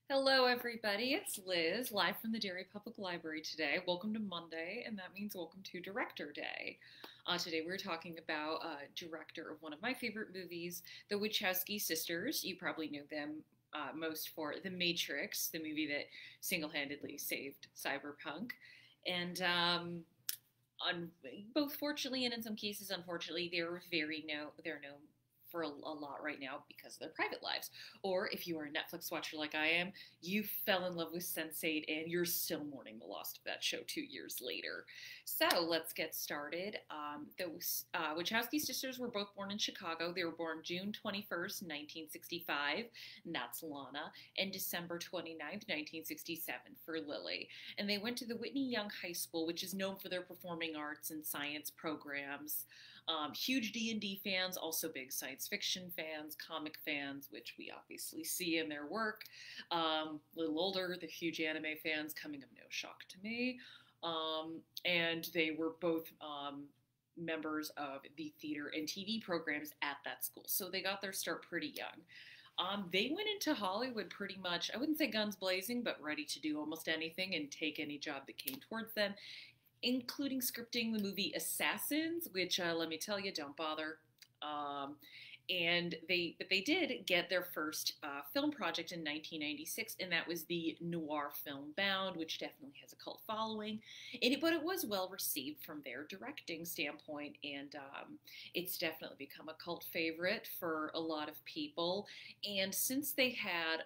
Hello, everybody. It's Liz, live from the Derry Public Library today. Welcome to Monday, and that means welcome to Director Day. Today, we're talking about director of one of my favorite movies, the Wachowski sisters. You probably know them most for The Matrix, the movie that single-handedly saved cyberpunk. And on both fortunately and in some cases unfortunately, they're known for a lot right now because of their private lives. Or if you are a Netflix watcher like I am, you fell in love with Sense8 and you're still mourning the loss of that show 2 years later. So let's get started. Those Wachowski sisters were both born in Chicago. They were born June 21st, 1965, and that's Lana, and December 29th, 1967 for Lily. And they went to the Whitney Young High School, which is known for their performing arts and science programs. Huge D&D fans, also big science fiction fans, comic fans, which we obviously see in their work. A little older, the huge anime fans, coming of no shock to me. And they were both members of the theater and TV programs at that school. So they got their start pretty young. They went into Hollywood pretty much, I wouldn't say guns blazing, but ready to do almost anything and take any job that came towards them, including scripting the movie Assassins, which let me tell you, don't bother. But they did get their first film project in 1996, and that was the noir film Bound, which definitely has a cult following. But it was well received from their directing standpoint, and it's definitely become a cult favorite for a lot of people. And since they had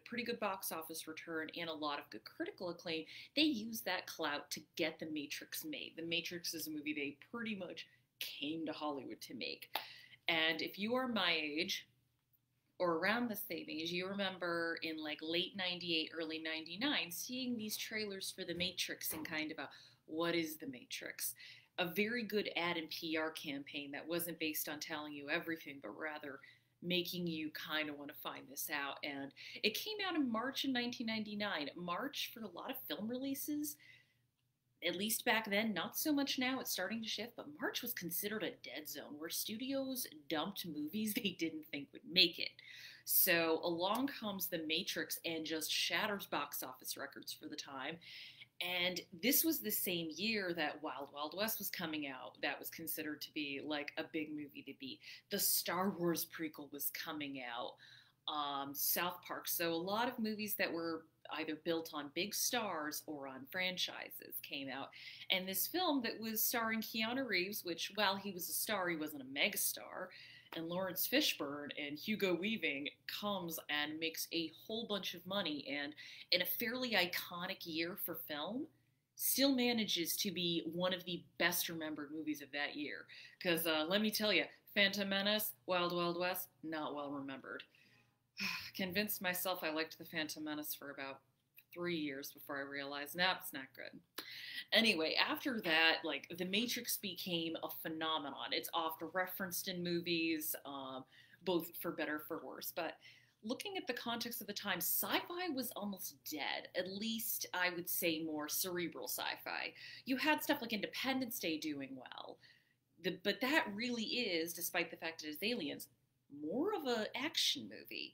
pretty good box office return and a lot of good critical acclaim, they used that clout to get The Matrix made. The Matrix is a movie they pretty much came to Hollywood to make. And if you are my age, or around the same age, you remember in like late 98, early 99, seeing these trailers for The Matrix and kind of what is The Matrix? A very good ad and PR campaign that wasn't based on telling you everything, but rather making you kind of want to find this out. And it came out in March of 1999. March, for a lot of film releases, at least back then, not so much now, it's starting to shift, but March was considered a dead zone where studios dumped movies they didn't think would make it. So along comes The Matrix and just shatters box office records for the time. And this was the same year that Wild Wild West was coming out. That was considered to be like a big movie to beat. The Star Wars prequel was coming out. South Park. So a lot of movies that were either built on big stars or on franchises came out. And this film that was starring Keanu Reeves, which while he was a star, he wasn't a megastar, and Lawrence Fishburne and Hugo Weaving comes and makes a whole bunch of money, and in a fairly iconic year for film, still manages to be one of the best remembered movies of that year. Because let me tell you, Phantom Menace, Wild Wild West, not well remembered. Convinced myself I liked The Phantom Menace for about 3 years before I realized, nah, it's not good. Anyway, after that, like, The Matrix became a phenomenon. It's often referenced in movies, both for better for worse. But looking at the context of the time, sci-fi was almost dead. At least I would say more cerebral sci-fi. You had stuff like Independence Day doing well, but that really is, despite the fact it is aliens, more of an action movie.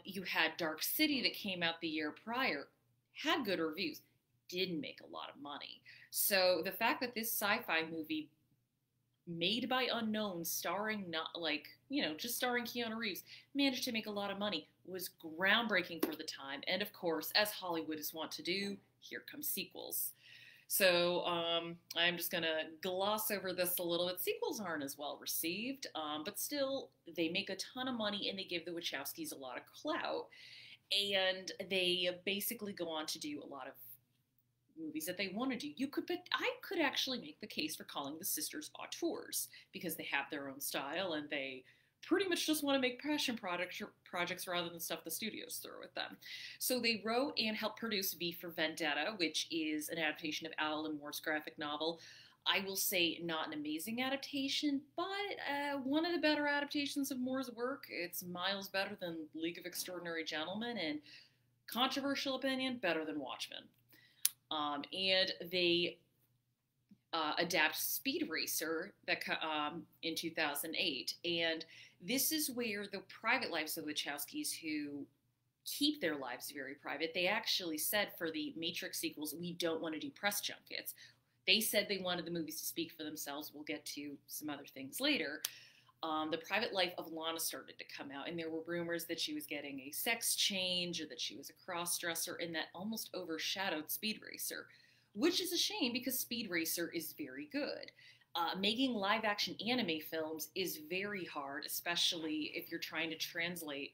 You had Dark City that came out the year prior, had good reviews, didn't make a lot of money. So the fact that this sci-fi movie made by unknowns, starring not like, just starring Keanu Reeves, managed to make a lot of money, was groundbreaking for the time. And of course, as Hollywood is wont to do, here come sequels. So I'm just going to gloss over this a little bit. Sequels aren't as well received, but still, they make a ton of money and they give the Wachowskis a lot of clout. And they basically go on to do a lot of movies that they want to do. But I could actually make the case for calling the sisters auteurs because they have their own style and they pretty much just want to make passion projects rather than stuff the studios throw at them. So they wrote and helped produce V for Vendetta, which is an adaptation of Alan Moore's graphic novel. I will say not an amazing adaptation, but one of the better adaptations of Moore's work. It's miles better than League of Extraordinary Gentlemen, and controversial opinion, better than Watchmen. And they adapt Speed Racer in 2008. And this is where the private lives of the Wachowskis, who keep their lives very private. They actually said for the Matrix sequels, we don't want to do press junkets. They said they wanted the movies to speak for themselves. We'll get to some other things later. The private life of Lana started to come out, and there were rumors that she was getting a sex change or that she was a cross-dresser, and that almost overshadowed Speed Racer, which is a shame because Speed Racer is very good. Making live-action anime films is very hard, especially if you're trying to translate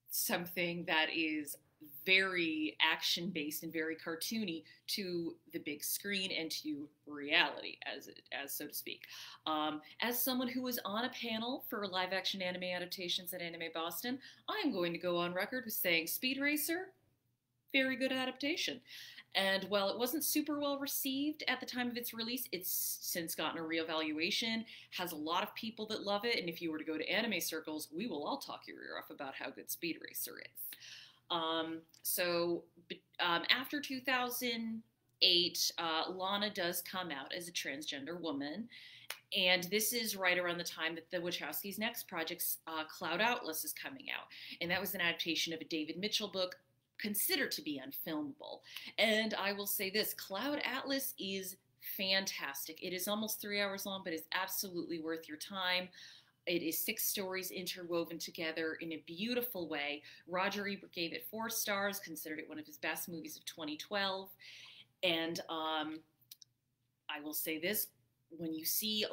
something that is very action based and very cartoony to the big screen and to reality, as so to speak. As someone who was on a panel for live action anime adaptations at Anime Boston, I'm going to go on record with saying Speed Racer, very good adaptation. And while it wasn't super well received at the time of its release, it's since gotten a reevaluation, has a lot of people that love it, and if you were to go to anime circles, we will all talk your ear off about how good Speed Racer is. After 2008, Lana does come out as a transgender woman, and this is right around the time that the Wachowskis' next project, Cloud Atlas, is coming out, and that was an adaptation of a David Mitchell book considered to be unfilmable. And I will say this, Cloud Atlas is fantastic. It is almost 3 hours long, but it's absolutely worth your time. It is 6 stories interwoven together in a beautiful way. Roger Ebert gave it 4 stars, considered it one of his best movies of 2012. And I will say this, when you see,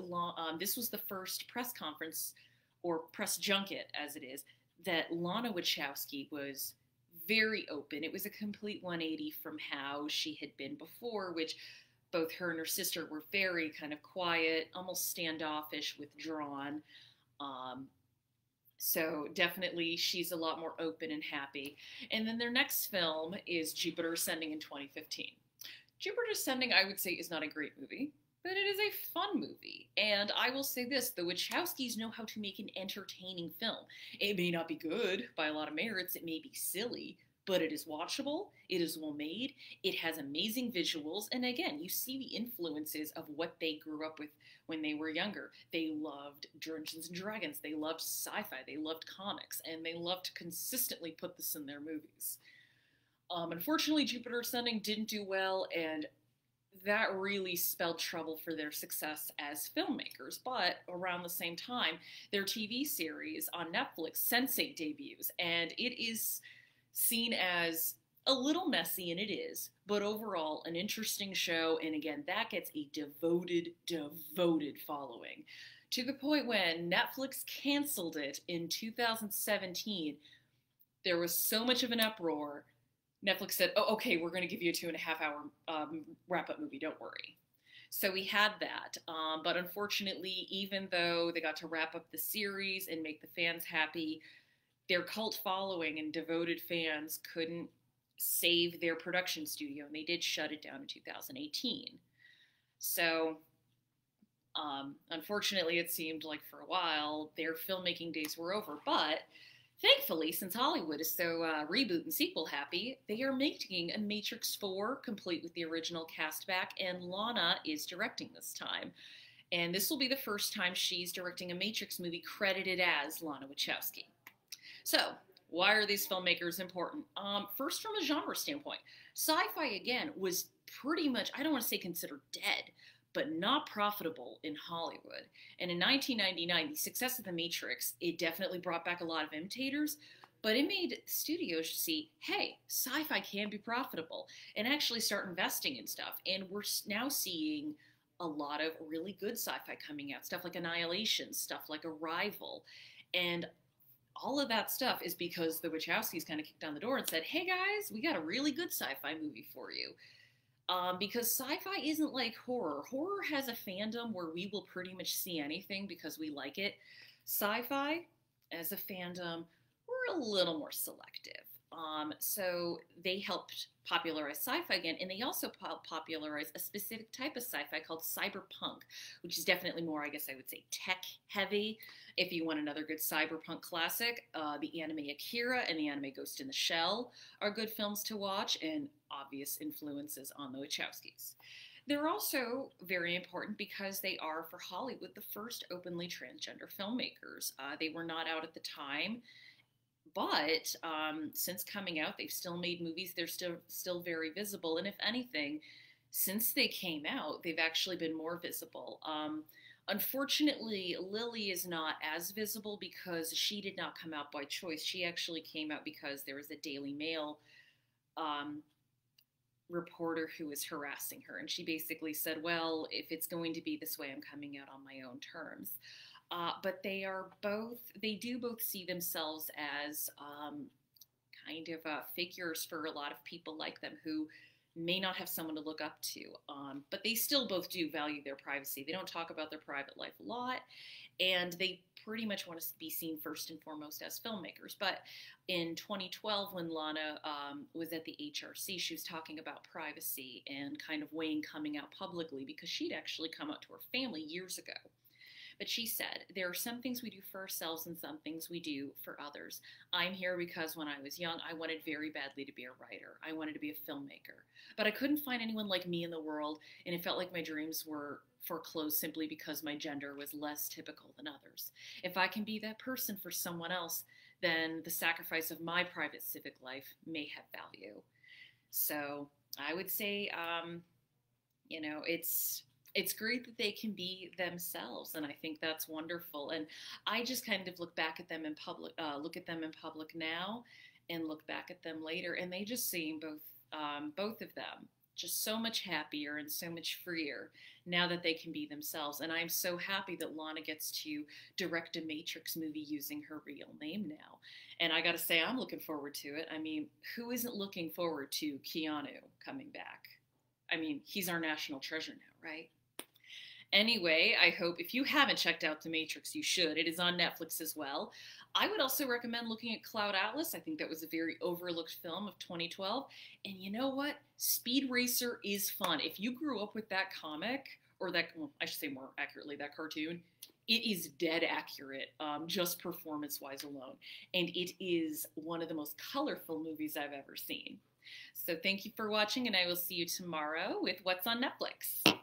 this was the first press conference, or press junket as it is, that Lana Wachowski was very open. It was a complete 180 from how she had been before, which both her and her sister were very kind of quiet, almost standoffish, withdrawn. So definitely she's a lot more open and happy. And then their next film is Jupiter Ascending in 2015. Jupiter Ascending, I would say, is not a great movie, but it is a fun movie. And I will say this, the Wachowskis know how to make an entertaining film. It may not be good by a lot of merits, it may be silly, but it is watchable, it is well made, it has amazing visuals, and again, you see the influences of what they grew up with when they were younger. They loved Dungeons and Dragons, they loved sci-fi, they loved comics, and they loved to consistently put this in their movies. Unfortunately, Jupiter Ascending didn't do well, and that really spelled trouble for their success as filmmakers. But around the same time, their TV series on Netflix, Sense8, debuts, and it is seen as a little messy, and it is, but overall an interesting show, and again, that gets a devoted following, to the point when Netflix canceled it in 2017. There was so much of an uproar, Netflix said, oh, okay, we're going to give you a 2.5-hour wrap-up movie, don't worry. So we had that, but unfortunately, even though they got to wrap up the series and make the fans happy, their cult following and devoted fans couldn't save their production studio, and they did shut it down in 2018. So, unfortunately, it seemed like for a while their filmmaking days were over, but thankfully, since Hollywood is so reboot and sequel happy, they are making a Matrix 4, complete with the original cast back, and Lana is directing this time. And this will be the first time she's directing a Matrix movie credited as Lana Wachowski. So, why are these filmmakers important? First, from a genre standpoint, sci-fi, again, was pretty much, I don't want to say considered dead, but not profitable in Hollywood. And in 1999, the success of The Matrix, it definitely brought back a lot of imitators, but it made studios see, hey, sci-fi can be profitable, and actually start investing in stuff. And we're now seeing a lot of really good sci-fi coming out, stuff like Annihilation, stuff like Arrival, and all of that stuff is because the Wachowskis kind of kicked down the door and said, hey guys, we got a really good sci-fi movie for you. Because sci-fi isn't like horror. Horror has a fandom where we will pretty much see anything because we like it. Sci-fi, as a fandom, we're a little more selective. So they helped popularize sci-fi again, and they also popularized a specific type of sci-fi called cyberpunk, which is definitely more, I guess I would say, tech-heavy. If you want another good cyberpunk classic, the anime Akira and the anime Ghost in the Shell are good films to watch, and obvious influences on the Wachowskis. They're also very important because they are, for Hollywood, the first openly transgender filmmakers. They were not out at the time, But since coming out, they've still made movies. They're still very visible, and if anything, since they came out, they've actually been more visible. Unfortunately, Lily is not as visible because she did not come out by choice. She actually came out because there was a Daily Mail um, reporter who was harassing her, and she basically said, "Well, if it's going to be this way, I'm coming out on my own terms." But they do both see themselves as kind of figures for a lot of people like them who may not have someone to look up to. But they still both do value their privacy. They don't talk about their private life a lot, and they pretty much want to be seen first and foremost as filmmakers. But in 2012, when Lana was at the HRC, she was talking about privacy and kind of weighing coming out publicly because she'd actually come out to her family years ago. But she said, there are some things we do for ourselves and some things we do for others. I'm here because when I was young, I wanted very badly to be a writer. I wanted to be a filmmaker. But I couldn't find anyone like me in the world, and it felt like my dreams were foreclosed simply because my gender was less typical than others. If I can be that person for someone else, then the sacrifice of my private civic life may have value. So I would say, it's great that they can be themselves, and I think that's wonderful. And I just kind of look at them in public now, and look back at them later, and they just seem both of them just so much happier and so much freer now that they can be themselves. And I'm so happy that Lana gets to direct a Matrix movie using her real name now. And I got to say, I'm looking forward to it. I mean, who isn't looking forward to Keanu coming back? I mean, he's our national treasure now, right? Anyway, I hope if you haven't checked out The Matrix, you should. It is on Netflix as well. I would also recommend looking at Cloud Atlas. I think that was a very overlooked film of 2012. And you know what? Speed Racer is fun. If you grew up with that comic, or that, well, I should say more accurately, that cartoon, it is dead accurate, just performance-wise alone. And it is one of the most colorful movies I've ever seen. So thank you for watching, and I will see you tomorrow with What's on Netflix.